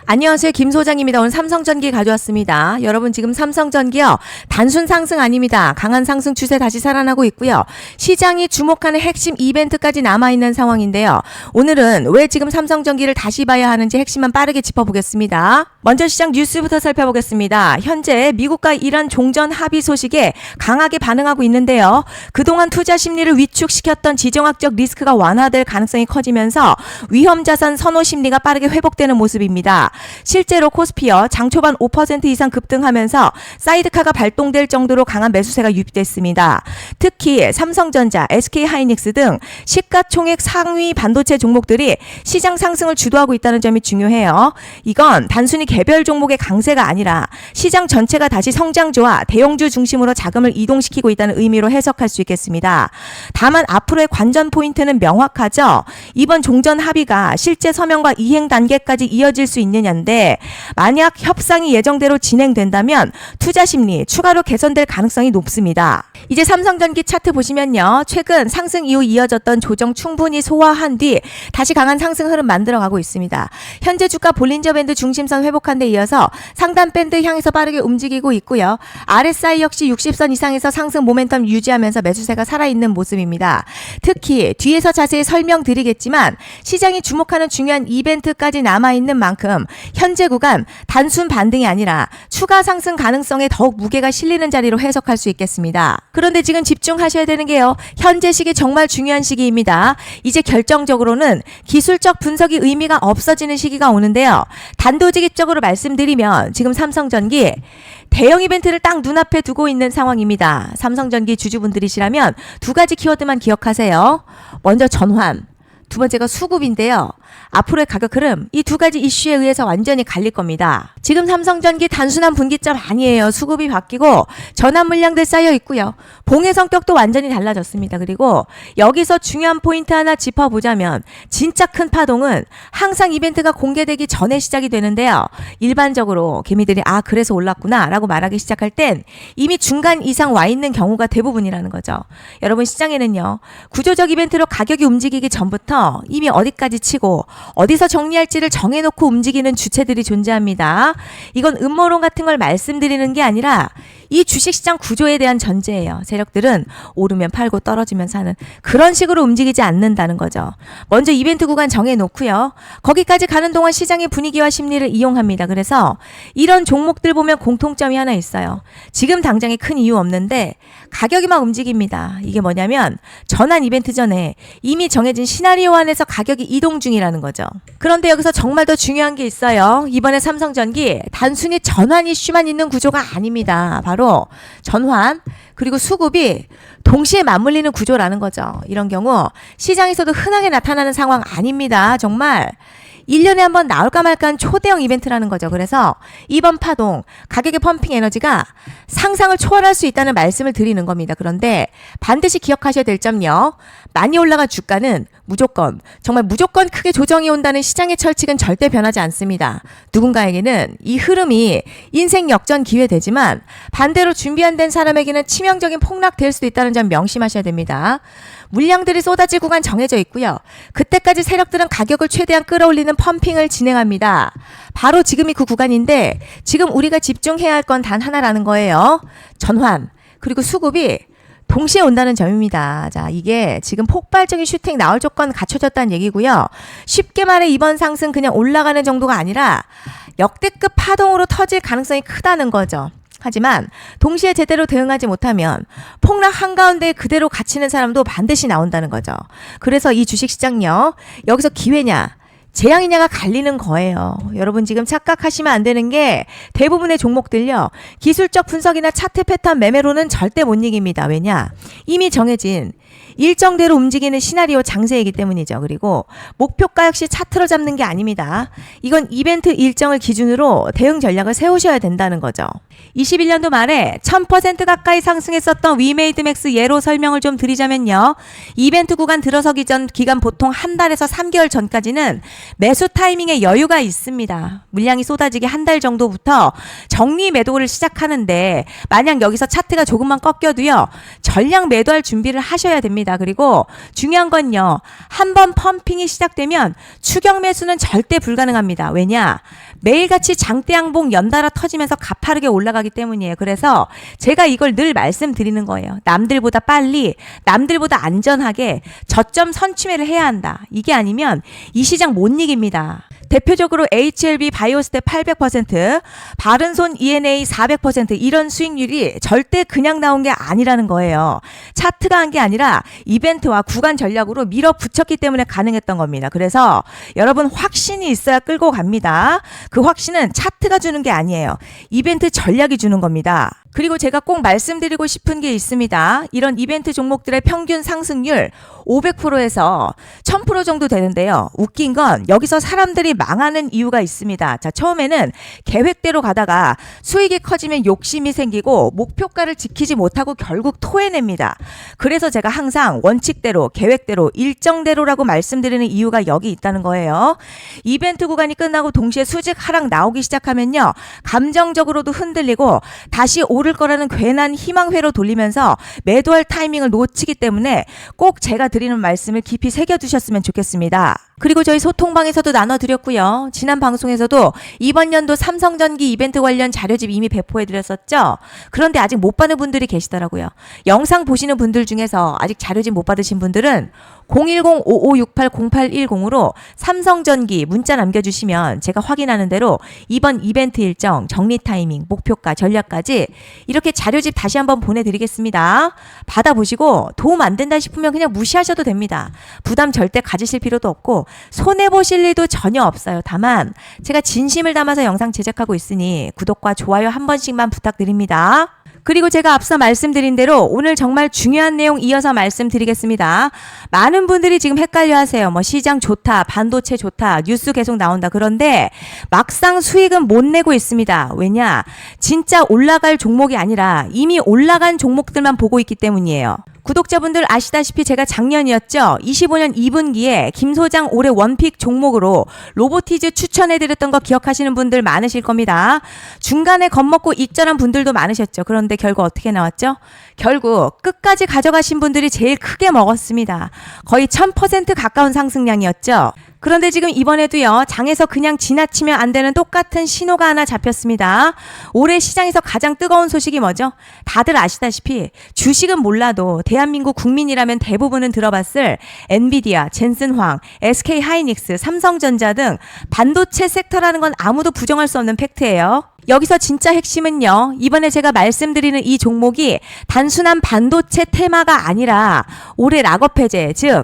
안녕하세요. 김 소장입니다. 오늘 삼성전기 가져왔습니다. 여러분 지금 삼성전기요. 단순 상승 아닙니다. 강한 상승 추세 다시 살아나고 있고요. 시장이 주목하는 핵심 이벤트까지 남아있는 상황인데요. 오늘은 왜 지금 삼성전기를 다시 봐야 하는지 핵심만 빠르게 짚어보겠습니다. 먼저 시장 뉴스부터 살펴보겠습니다. 현재 미국과 이란 종전 합의 소식에 강하게 반응하고 있는데요. 그동안 투자 심리를 위축시켰던 지정학적 리스크가 완화될 가능성이 커지면서 위험자산 선호 심리가 빠르게 회복되는 모습입니다. 실제로 코스피어 장 초반 5% 이상 급등하면서 사이드카가 발동될 정도로 강한 매수세가 유입됐습니다. 특히 삼성전자, SK하이닉스 등 시가총액 상위 반도체 종목들이 시장 상승을 주도하고 있다는 점이 중요해요. 이건 단순히 개별 종목의 강세가 아니라 시장 전체가 다시 성장주와 대형주 중심으로 자금을 이동시키고 있다는 의미로 해석할 수 있겠습니다. 다만 앞으로의 관전 포인트는 명확하죠. 이번 종전 합의가 실제 서명과 이행 단계까지 이어질 수 있느냐인데 만약 협상이 예정대로 진행된다면 투자 심리 추가로 개선될 가능성이 높습니다. 이제 삼성전기 차트 보시면요. 최근 상승 이후 이어졌던 조정 충분히 소화한 뒤 다시 강한 상승 흐름 만들어가고 있습니다. 현재 주가 볼린저 밴드 중심선 회복한 데 이어서 상단 밴드 향해서 빠르게 움직이고 있고요. RSI 역시 60선 이상에서 상승 모멘텀 유지하면서 매수세가 살아있는 모습입니다. 특히 뒤에서 자세히 설명드리겠지만 시장이 주목하는 중요한 이벤트까지 남아있는 만큼 현재 구간 단순 반등이 아니라 추가 상승 가능성에 더욱 무게가 실리는 자리로 해석할 수 있겠습니다. 그런데 지금 집중하셔야 되는 게요. 현재 시기 정말 중요한 시기입니다. 이제 결정적으로는 기술적 분석이 의미가 없어지는 시기가 오는데요. 단도직입적으로 말씀드리면 지금 삼성전기 대형 이벤트를 딱 눈앞에 두고 있는 상황입니다. 삼성전기 주주분들이시라면 두 가지 키워드만 기억하세요. 먼저 전환, 두 번째가 수급인데요. 앞으로의 가격 흐름 이 두 가지 이슈에 의해서 완전히 갈릴 겁니다. 지금 삼성전기 단순한 분기점 아니에요. 수급이 바뀌고 전환 물량들 쌓여 있고요. 봉의 성격도 완전히 달라졌습니다. 그리고 여기서 중요한 포인트 하나 짚어보자면 진짜 큰 파동은 항상 이벤트가 공개되기 전에 시작이 되는데요. 일반적으로 개미들이 그래서 올랐구나 라고 말하기 시작할 땐 이미 중간 이상 와 있는 경우가 대부분이라는 거죠. 여러분 시장에는요. 구조적 이벤트로 가격이 움직이기 전부터 이미 어디까지 치고 어디서 정리할지를 정해놓고 움직이는 주체들이 존재합니다. 이건 음모론 같은 걸 말씀드리는 게 아니라 이 주식시장 구조에 대한 전제예요. 세력들은 오르면 팔고 떨어지면 사는 그런 식으로 움직이지 않는다는 거죠. 먼저 이벤트 구간 정해놓고요. 거기까지 가는 동안 시장의 분위기와 심리를 이용합니다. 그래서 이런 종목들 보면 공통점이 하나 있어요. 지금 당장에 큰 이유 없는데 가격이 막 움직입니다. 이게 뭐냐면 전환 이벤트 전에 이미 정해진 시나리오 안에서 가격이 이동 중이라는 거죠. 그런데 여기서 정말 더 중요한 게 있어요. 이번에 삼성전기 단순히 전환 이슈만 있는 구조가 아닙니다. 바로 전환 그리고 수급이 동시에 맞물리는 구조라는 거죠. 이런 경우 시장에서도 흔하게 나타나는 상황 아닙니다. 정말 1년에 한 번 나올까 말까한 초대형 이벤트라는 거죠. 그래서 이번 파동 가격의 펌핑 에너지가 상상을 초월할 수 있다는 말씀을 드리는 겁니다. 그런데 반드시 기억하셔야 될 점요. 많이 올라간 주가는 정말 무조건 크게 조정이 온다는 시장의 철칙은 절대 변하지 않습니다. 누군가에게는 이 흐름이 인생 역전 기회 되지만 반대로 준비 안 된 사람에게는 치명적인 폭락될 수도 있다는 점 명심하셔야 됩니다. 물량들이 쏟아질 구간 정해져 있고요. 그때까지 세력들은 가격을 최대한 끌어올리는 펌핑을 진행합니다. 바로 지금이 그 구간인데 지금 우리가 집중해야 할 건 단 하나라는 거예요. 전환 그리고 수급이 동시에 온다는 점입니다. 자, 이게 지금 폭발적인 슈팅 나올 조건 갖춰졌다는 얘기고요. 쉽게 말해 이번 상승 그냥 올라가는 정도가 아니라 역대급 파동으로 터질 가능성이 크다는 거죠. 하지만 동시에 제대로 대응하지 못하면 폭락 한가운데 그대로 갇히는 사람도 반드시 나온다는 거죠. 그래서 이 주식시장요. 여기서 기회냐 재앙이냐가 갈리는 거예요. 여러분 지금 착각하시면 안 되는 게 대부분의 종목들요. 기술적 분석이나 차트 패턴 매매로는 절대 못 이깁니다. 왜냐? 이미 정해진 일정대로 움직이는 시나리오 장세이기 때문이죠. 그리고 목표가 역시 차트로 잡는 게 아닙니다. 이건 이벤트 일정을 기준으로 대응 전략을 세우셔야 된다는 거죠. 21년도 말에 1000% 가까이 상승했었던 위메이드맥스 예로 설명을 좀 드리자면요. 이벤트 구간 들어서기 전 기간 보통 한 달에서 3개월 전까지는 매수 타이밍에 여유가 있습니다. 물량이 쏟아지기 한 달 정도부터 정리 매도를 시작하는데 만약 여기서 차트가 조금만 꺾여도요. 전량 매도할 준비를 하셔야 됩니다. 그리고 중요한 건요. 한번 펌핑이 시작되면 추격 매수는 절대 불가능합니다. 왜냐? 매일같이 장대양봉 연달아 터지면서 가파르게 올라가기 때문이에요. 그래서 제가 이걸 늘 말씀드리는 거예요. 남들보다 빨리, 남들보다 안전하게 저점 선취매를 해야 한다. 이게 아니면 이 시장 못 이깁니다. 대표적으로 HLB 바이오스텝 800%, 바른손 ENA 400% 이런 수익률이 절대 그냥 나온 게 아니라는 거예요. 차트가 한 게 아니라 이벤트와 구간 전략으로 밀어붙였기 때문에 가능했던 겁니다. 그래서 여러분 확신이 있어야 끌고 갑니다. 그 확신은 차트가 주는 게 아니에요. 이벤트 전략이 주는 겁니다. 그리고 제가 꼭 말씀드리고 싶은 게 있습니다. 이런 이벤트 종목들의 평균 상승률 500%에서 1000% 정도 되는데요. 웃긴 건 여기서 사람들이 망하는 이유가 있습니다. 자, 처음에는 계획대로 가다가 수익이 커지면 욕심이 생기고 목표가를 지키지 못하고 결국 토해냅니다. 그래서 제가 항상 원칙대로, 계획대로, 일정대로라고 말씀드리는 이유가 여기 있다는 거예요. 이벤트 구간이 끝나고 동시에 수직 하락 나오기 시작하면요. 감정적으로도 흔들리고 다시 오를 거라는 괜한 희망회로 돌리면서 매도할 타이밍을 놓치기 때문에 꼭 제가 드리는 말씀을 깊이 새겨두셨으면 좋겠습니다. 그리고 저희 소통방에서도 나눠드렸고요. 지난 방송에서도 이번 연도 삼성전기 이벤트 관련 자료집 이미 배포해드렸었죠. 그런데 아직 못 받은 분들이 계시더라고요. 영상 보시는 분들 중에서 아직 자료집 못 받으신 분들은 010-5568-0810으로 삼성전기 문자 남겨주시면 제가 확인하는 대로 이번 이벤트 일정, 정리 타이밍, 목표가, 전략까지 이렇게 자료집 다시 한번 보내드리겠습니다. 받아보시고 도움 안 된다 싶으면 그냥 무시하셔도 됩니다. 부담 절대 가지실 필요도 없고 손해보실 일도 전혀 없어요. 다만 제가 진심을 담아서 영상 제작하고 있으니 구독과 좋아요 한 번씩만 부탁드립니다. 그리고 제가 앞서 말씀드린 대로 오늘 정말 중요한 내용 이어서 말씀드리겠습니다. 많은 분들이 지금 헷갈려 하세요. 뭐 시장 좋다, 반도체 좋다, 뉴스 계속 나온다. 그런데 막상 수익은 못 내고 있습니다. 왜냐? 진짜 올라갈 종목이 아니라 이미 올라간 종목들만 보고 있기 때문이에요. 구독자분들 아시다시피 제가 작년이었죠. 25년 2분기에 김 소장 올해 원픽 종목으로 로보티즈 추천해드렸던 거 기억하시는 분들 많으실 겁니다. 중간에 겁먹고 익절한 분들도 많으셨죠. 그런데 결국 어떻게 나왔죠? 결국 끝까지 가져가신 분들이 제일 크게 먹었습니다. 거의 1000% 가까운 상승량이었죠. 그런데 지금 이번에도요. 장에서 그냥 지나치면 안 되는 똑같은 신호가 하나 잡혔습니다. 올해 시장에서 가장 뜨거운 소식이 뭐죠? 다들 아시다시피 주식은 몰라도 대한민국 국민이라면 대부분은 들어봤을 엔비디아, 젠슨황, SK하이닉스, 삼성전자 등 반도체 섹터라는 건 아무도 부정할 수 없는 팩트예요. 여기서 진짜 핵심은요. 이번에 제가 말씀드리는 이 종목이 단순한 반도체 테마가 아니라 올해 락업 해제, 즉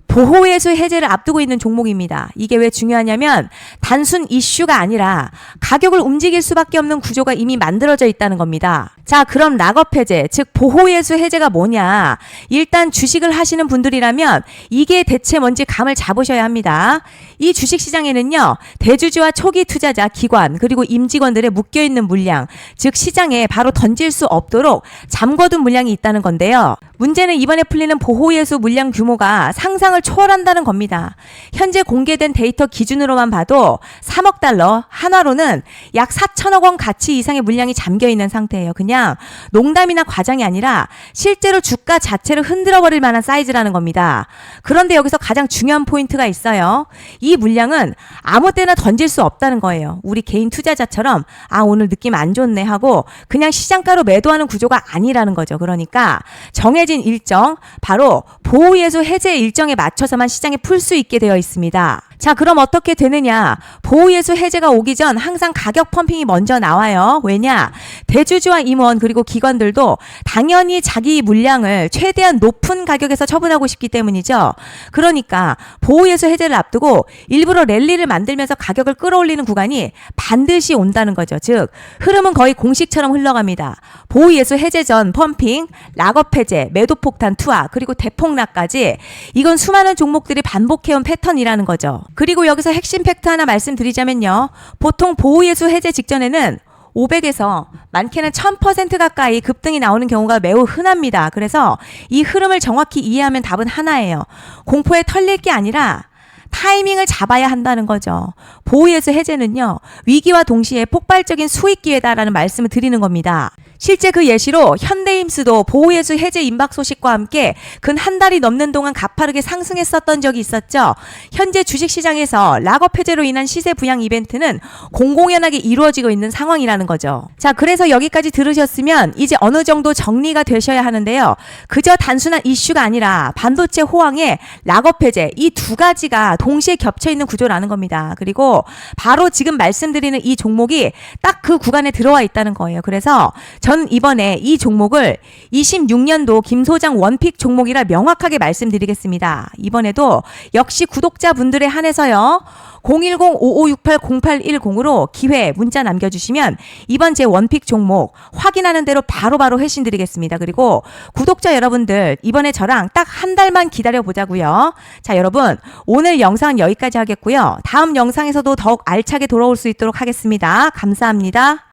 보호예수 해제를 앞두고 있는 종목입니다. 이게 왜 중요하냐면 단순 이슈가 아니라 가격을 움직일 수밖에 없는 구조가 이미 만들어져 있다는 겁니다. 자, 그럼 락업 해제, 즉 보호예수 해제가 뭐냐? 일단 주식을 하시는 분들이라면 이게 대체 뭔지 감을 잡으셔야 합니다. 이 주식시장에는요. 대주주와 초기 투자자, 기관, 그리고 임직원들의 묶여있는 물량, 즉 시장에 바로 던질 수 없도록 잠궈둔 물량이 있다는 건데요. 문제는 이번에 풀리는 보호예수 물량 규모가 상상을 초월한다는 겁니다. 현재 공개된 데이터 기준으로만 봐도 3억 달러, 한화로는 약 4천억 원 가치 이상의 물량이 잠겨있는 상태예요. 그냥 농담이나 과장이 아니라 실제로 주가 자체를 흔들어버릴 만한 사이즈라는 겁니다. 그런데 여기서 가장 중요한 포인트가 있어요. 이 물량은 아무 때나 던질 수 없다는 거예요. 우리 개인 투자자처럼 아 오늘 느낌 안 좋네 하고 그냥 시장가로 매도하는 구조가 아니라는 거죠. 그러니까 정해진 일정, 바로 보호예수 해제 일정에 맞춰서만 시장에 풀 수 있게 되어 있습니다. 자, 그럼 어떻게 되느냐? 보호예수 해제가 오기 전 항상 가격 펌핑이 먼저 나와요. 왜냐? 대주주와 임원 그리고 기관들도 당연히 자기 물량을 최대한 높은 가격에서 처분하고 싶기 때문이죠. 그러니까 보호예수 해제를 앞두고 일부러 랠리를 만들면서 가격을 끌어올리는 구간이 반드시 온다는 거죠. 즉 흐름은 거의 공식처럼 흘러갑니다. 보호예수 해제 전 펌핑, 락업 해제, 매도 폭탄 투하, 그리고 대폭락까지 이건 수많은 종목들이 반복해온 패턴이라는 거죠. 그리고 여기서 핵심 팩트 하나 말씀드리자면요. 보통 보호예수 해제 직전에는 500에서 많게는 1000% 가까이 급등이 나오는 경우가 매우 흔합니다. 그래서 이 흐름을 정확히 이해하면 답은 하나예요. 공포에 털릴 게 아니라 타이밍을 잡아야 한다는 거죠. 보호예수 해제는요. 위기와 동시에 폭발적인 수익 기회다라는 말씀을 드리는 겁니다. 실제 그 예시로 현대임스도 보호예수 해제 임박 소식과 함께 근 한 달이 넘는 동안 가파르게 상승했었던 적이 있었죠. 현재 주식시장에서 락업 해제로 인한 시세 부양 이벤트는 공공연하게 이루어지고 있는 상황이라는 거죠. 자, 그래서 여기까지 들으셨으면 이제 어느 정도 정리가 되셔야 하는데요. 그저 단순한 이슈가 아니라 반도체 호황에 락업 해제 이 두 가지가 동시에 겹쳐 있는 구조라는 겁니다. 그리고 바로 지금 말씀드리는 이 종목이 딱 그 구간에 들어와 있다는 거예요. 그래서 전 이번에 이 종목을 26년도 김 소장 원픽 종목이라 명확하게 말씀드리겠습니다. 이번에도 역시 구독자분들에 한해서요. 010-5568-0810으로 기회 문자 남겨주시면 이번 제 원픽 종목 확인하는 대로 바로바로 회신 드리겠습니다. 그리고 구독자 여러분들 이번에 저랑 딱 한 달만 기다려보자고요. 자, 여러분 오늘 영상은 여기까지 하겠고요. 다음 영상에서도 더욱 알차게 돌아올 수 있도록 하겠습니다. 감사합니다.